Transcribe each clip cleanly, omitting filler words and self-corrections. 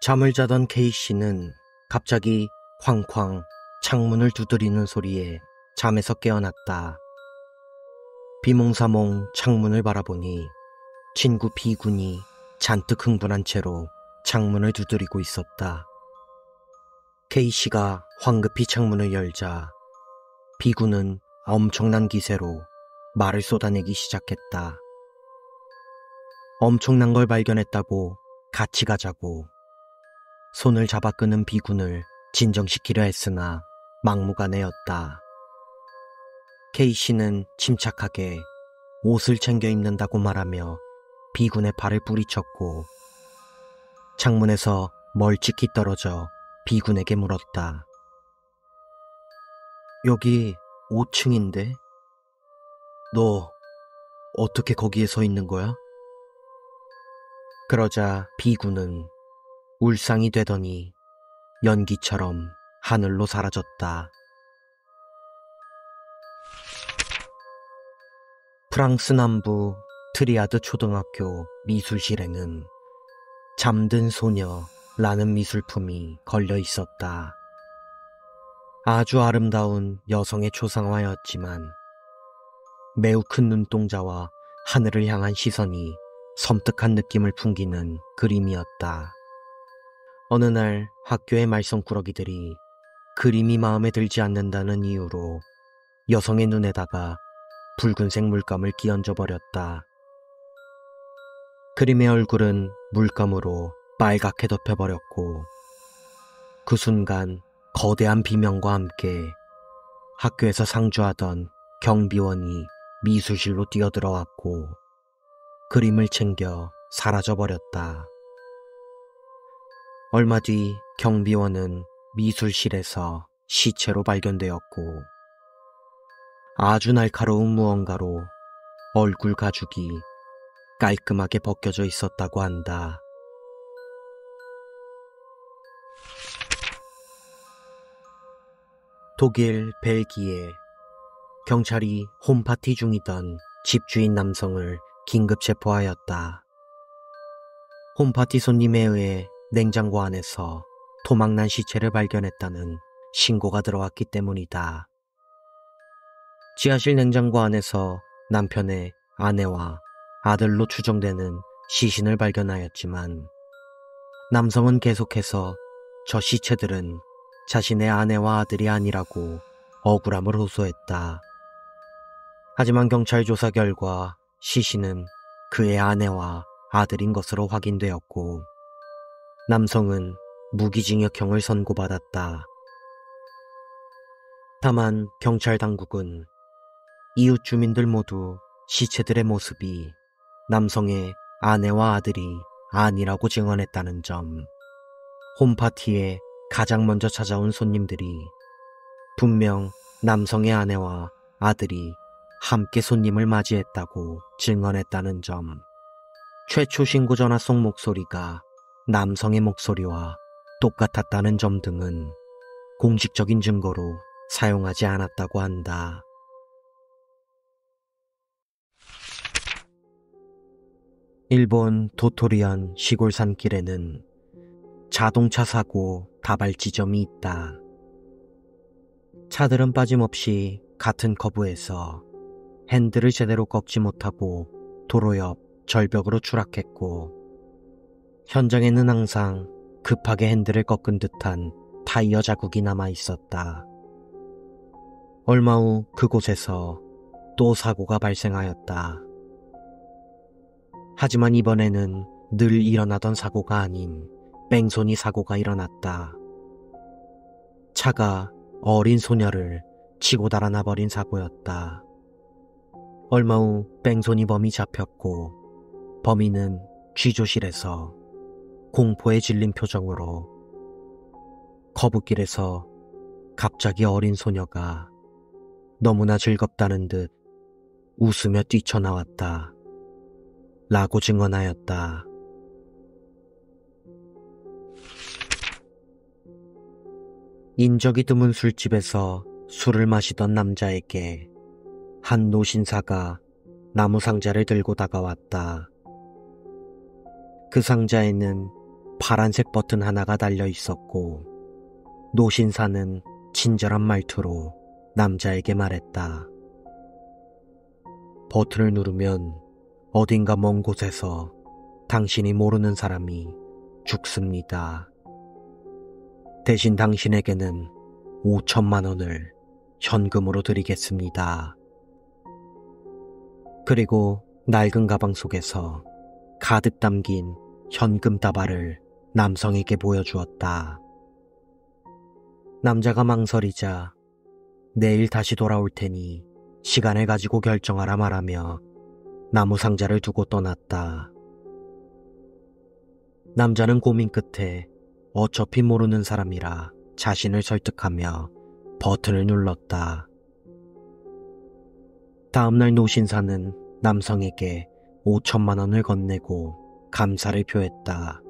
잠을 자던 K씨는 갑자기 쾅쾅 창문을 두드리는 소리에 잠에서 깨어났다. 비몽사몽 창문을 바라보니 친구 B군이 잔뜩 흥분한 채로 창문을 두드리고 있었다. K씨가 황급히 창문을 열자 B군은 엄청난 기세로 말을 쏟아내기 시작했다. 엄청난 걸 발견했다고 같이 가자고. 손을 잡아 끄는 B군을 진정시키려 했으나 막무가내였다. K씨는 침착하게 옷을 챙겨 입는다고 말하며 B군의 발을 뿌리쳤고 창문에서 멀찍이 떨어져 B군에게 물었다. 여기 5층인데? 너 어떻게 거기에 서 있는 거야? 그러자 B군은 울상이 되더니 연기처럼 하늘로 사라졌다. 프랑스 남부 트리아드 초등학교 미술실에는 잠든 소녀라는 미술품이 걸려 있었다. 아주 아름다운 여성의 초상화였지만 매우 큰 눈동자와 하늘을 향한 시선이 섬뜩한 느낌을 풍기는 그림이었다. 어느 날 학교의 말썽꾸러기들이 그림이 마음에 들지 않는다는 이유로 여성의 눈에다가 붉은색 물감을 끼얹어 버렸다. 그림의 얼굴은 물감으로 빨갛게 덮여버렸고 그 순간 거대한 비명과 함께 학교에서 상주하던 경비원이 미술실로 뛰어들어왔고 그림을 챙겨 사라져버렸다. 얼마 뒤 경비원은 미술실에서 시체로 발견되었고 아주 날카로운 무언가로 얼굴 가죽이 깔끔하게 벗겨져 있었다고 한다. 독일 벨기에 경찰이 홈파티 중이던 집주인 남성을 긴급 체포하였다. 홈파티 손님에 의해 냉장고 안에서 토막난 시체를 발견했다는 신고가 들어왔기 때문이다. 지하실 냉장고 안에서 남편의 아내와 아들로 추정되는 시신을 발견하였지만 남성은 계속해서 저 시체들은 자신의 아내와 아들이 아니라고 억울함을 호소했다. 하지만 경찰 조사 결과 시신은 그의 아내와 아들인 것으로 확인되었고 남성은 무기징역형을 선고받았다. 다만 경찰 당국은 이웃 주민들 모두 시체들의 모습이 남성의 아내와 아들이 아니라고 증언했다는 점, 홈파티에 가장 먼저 찾아온 손님들이 분명 남성의 아내와 아들이 함께 손님을 맞이했다고 증언했다는 점, 최초 신고 전화 속 목소리가 남성의 목소리와 똑같았다는 점 등은 공식적인 증거로 사용하지 않았다고 한다. 일본 도토리현 시골 산길에는 자동차 사고 다발 지점이 있다. 차들은 빠짐없이 같은 커브에서 핸들을 제대로 꺾지 못하고 도로 옆 절벽으로 추락했고 현장에는 항상 급하게 핸들을 꺾은 듯한 타이어 자국이 남아 있었다. 얼마 후 그곳에서 또 사고가 발생하였다. 하지만 이번에는 늘 일어나던 사고가 아닌 뺑소니 사고가 일어났다. 차가 어린 소녀를 치고 달아나 버린 사고였다. 얼마 후 뺑소니범이 잡혔고 범인은 취조실에서 공포에 질린 표정으로 거북길에서 갑자기 어린 소녀가 너무나 즐겁다는 듯 웃으며 뛰쳐나왔다. 라고 증언하였다. 인적이 드문 술집에서 술을 마시던 남자에게 한 노신사가 나무 상자를 들고 다가왔다. 그 상자에는 파란색 버튼 하나가 달려 있었고 노신사는 친절한 말투로 남자에게 말했다. 버튼을 누르면 어딘가 먼 곳에서 당신이 모르는 사람이 죽습니다. 대신 당신에게는 5천만 원을 현금으로 드리겠습니다. 그리고 낡은 가방 속에서 가득 담긴 현금 다발을 남성에게 보여주었다. 남자가 망설이자 내일 다시 돌아올 테니 시간을 가지고 결정하라 말하며 나무 상자를 두고 떠났다. 남자는 고민 끝에 어차피 모르는 사람이라 자신을 설득하며 버튼을 눌렀다. 다음날 노신사는 남성에게 5천만 원을 건네고 감사를 표했다.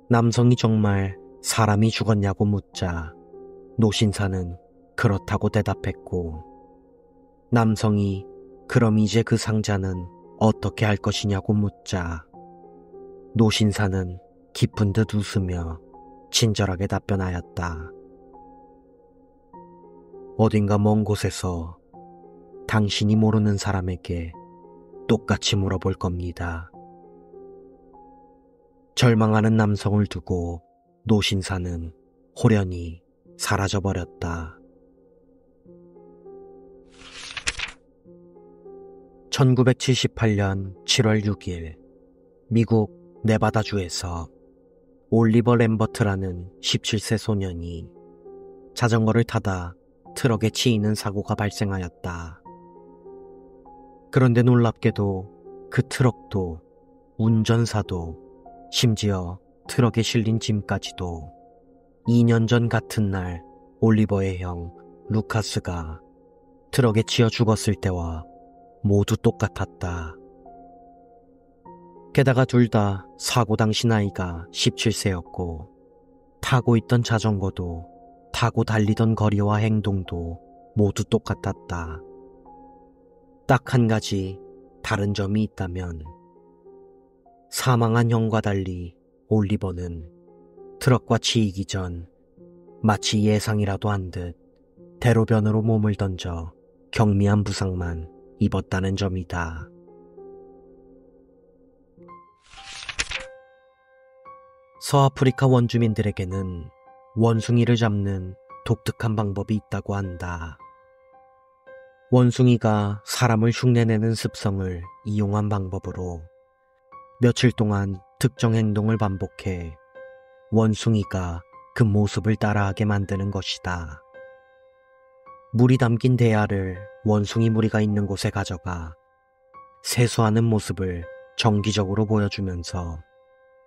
남성이 정말 사람이 죽었냐고 묻자 노신사는 그렇다고 대답했고, 남성이 그럼 이제 그 상자는 어떻게 할 것이냐고 묻자 노신사는 깊은 듯 웃으며 친절하게 답변하였다. 어딘가 먼 곳에서 당신이 모르는 사람에게 똑같이 물어볼 겁니다. 절망하는 남성을 두고 노신사는 호련히 사라져버렸다. 1978년 7월 6일 미국 네바다주에서 올리버 램버트라는 17세 소년이 자전거를 타다 트럭에 치이는 사고가 발생하였다. 그런데 놀랍게도 그 트럭도 운전사도 심지어 트럭에 실린 짐까지도 2년 전 같은 날 올리버의 형 루카스가 트럭에 치여 죽었을 때와 모두 똑같았다. 게다가 둘 다 사고 당시 나이가 17세였고 타고 있던 자전거도 타고 달리던 거리와 행동도 모두 똑같았다. 딱 한 가지 다른 점이 있다면 사망한 형과 달리 올리버는 트럭과 치이기 전 마치 예상이라도 한 듯 대로변으로 몸을 던져 경미한 부상만 입었다는 점이다. 서아프리카 원주민들에게는 원숭이를 잡는 독특한 방법이 있다고 한다. 원숭이가 사람을 흉내내는 습성을 이용한 방법으로 며칠 동안 특정 행동을 반복해 원숭이가 그 모습을 따라하게 만드는 것이다. 물이 담긴 대야를 원숭이 무리가 있는 곳에 가져가 세수하는 모습을 정기적으로 보여주면서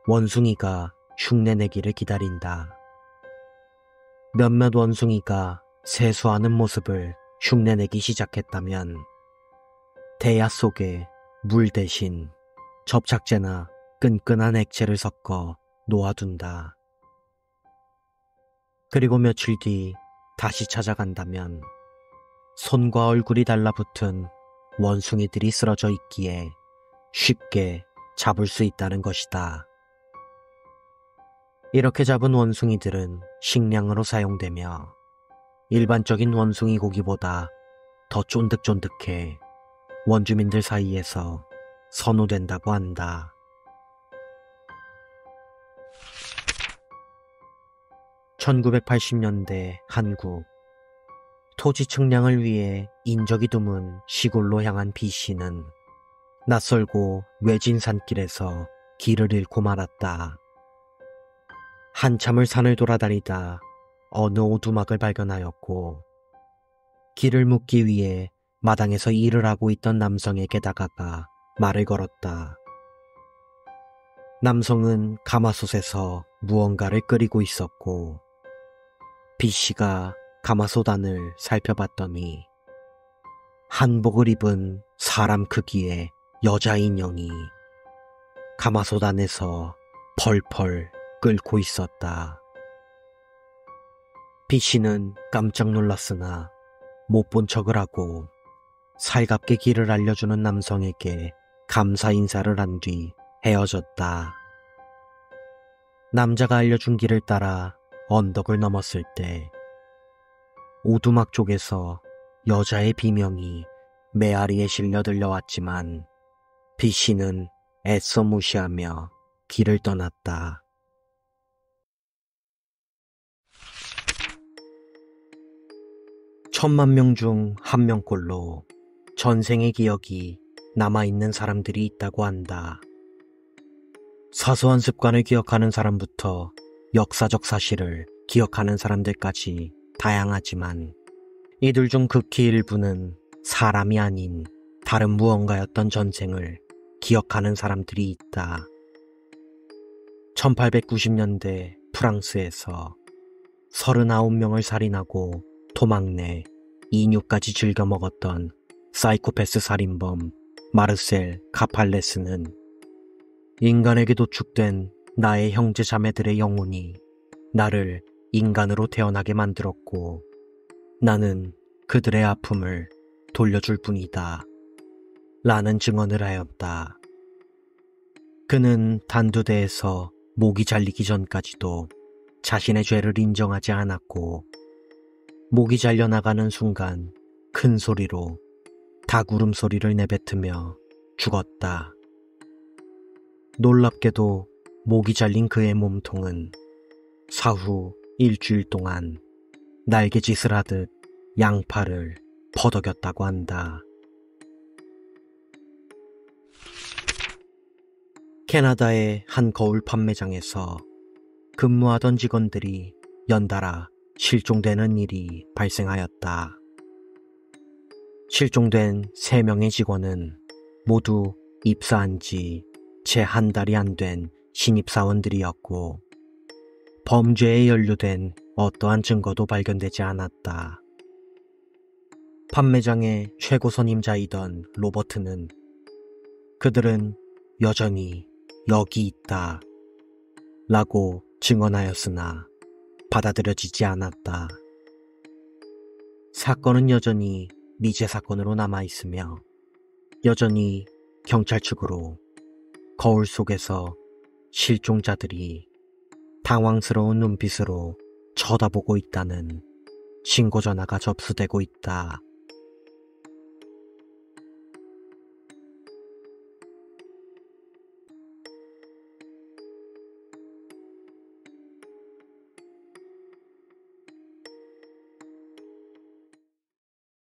원숭이가 흉내내기를 기다린다. 몇몇 원숭이가 세수하는 모습을 흉내내기 시작했다면 대야 속에 물 대신 접착제나 끈끈한 액체를 섞어 놓아둔다. 그리고 며칠 뒤 다시 찾아간다면 손과 얼굴이 달라붙은 원숭이들이 쓰러져 있기에 쉽게 잡을 수 있다는 것이다. 이렇게 잡은 원숭이들은 식량으로 사용되며 일반적인 원숭이 고기보다 더 쫀득쫀득해 원주민들 사이에서 선호된다고 한다. 1980년대 한국, 토지 측량을 위해 인적이 드문 시골로 향한 B씨는 낯설고 외진 산길에서 길을 잃고 말았다. 한참을 산을 돌아다니다 어느 오두막을 발견하였고 길을 묻기 위해 마당에서 일을 하고 있던 남성에게 다가가 말을 걸었다. 남성은 가마솥에서 무언가를 끓이고 있었고 B씨가 가마솥 안을 살펴봤더니 한복을 입은 사람 크기의 여자 인형이 가마솥 안에서 펄펄 끓고 있었다. B씨는 깜짝 놀랐으나 못 본 척을 하고 살갑게 길을 알려주는 남성에게 감사 인사를 한 뒤 헤어졌다. 남자가 알려준 길을 따라 언덕을 넘었을 때 오두막 쪽에서 여자의 비명이 메아리에 실려 들려왔지만 B씨는 애써 무시하며 길을 떠났다. 천만 명 중 한 명꼴로 전생의 기억이 남아있는 사람들이 있다고 한다. 사소한 습관을 기억하는 사람부터 역사적 사실을 기억하는 사람들까지 다양하지만 이들 중 극히 일부는 사람이 아닌 다른 무언가였던 전생을 기억하는 사람들이 있다. 1890년대 프랑스에서 39명을 살인하고 토막내 인유까지 즐겨 먹었던 사이코패스 살인범 마르셀 카팔레스는 인간에게 도축된 나의 형제 자매들의 영혼이 나를 인간으로 태어나게 만들었고 나는 그들의 아픔을 돌려줄 뿐이다 라는 증언을 하였다. 그는 단두대에서 목이 잘리기 전까지도 자신의 죄를 인정하지 않았고 목이 잘려나가는 순간 큰 소리로 닭 울음소리를 내뱉으며 죽었다. 놀랍게도 목이 잘린 그의 몸통은 사후 일주일 동안 날개짓을 하듯 양팔을 퍼덕였다고 한다. 캐나다의 한 거울 판매장에서 근무하던 직원들이 연달아 실종되는 일이 발생하였다. 실종된 3명의 직원은 모두 입사한 지 채 한 달이 안 된 신입사원들이었고 범죄에 연루된 어떠한 증거도 발견되지 않았다. 판매장의 최고 선임자이던 로버트는 그들은 여전히 여기 있다 라고 증언하였으나 받아들여지지 않았다. 사건은 여전히 미제 사건으로 남아있으며 여전히 경찰 측으로 거울 속에서 실종자들이 당황스러운 눈빛으로 쳐다보고 있다는 신고 전화가 접수되고 있다.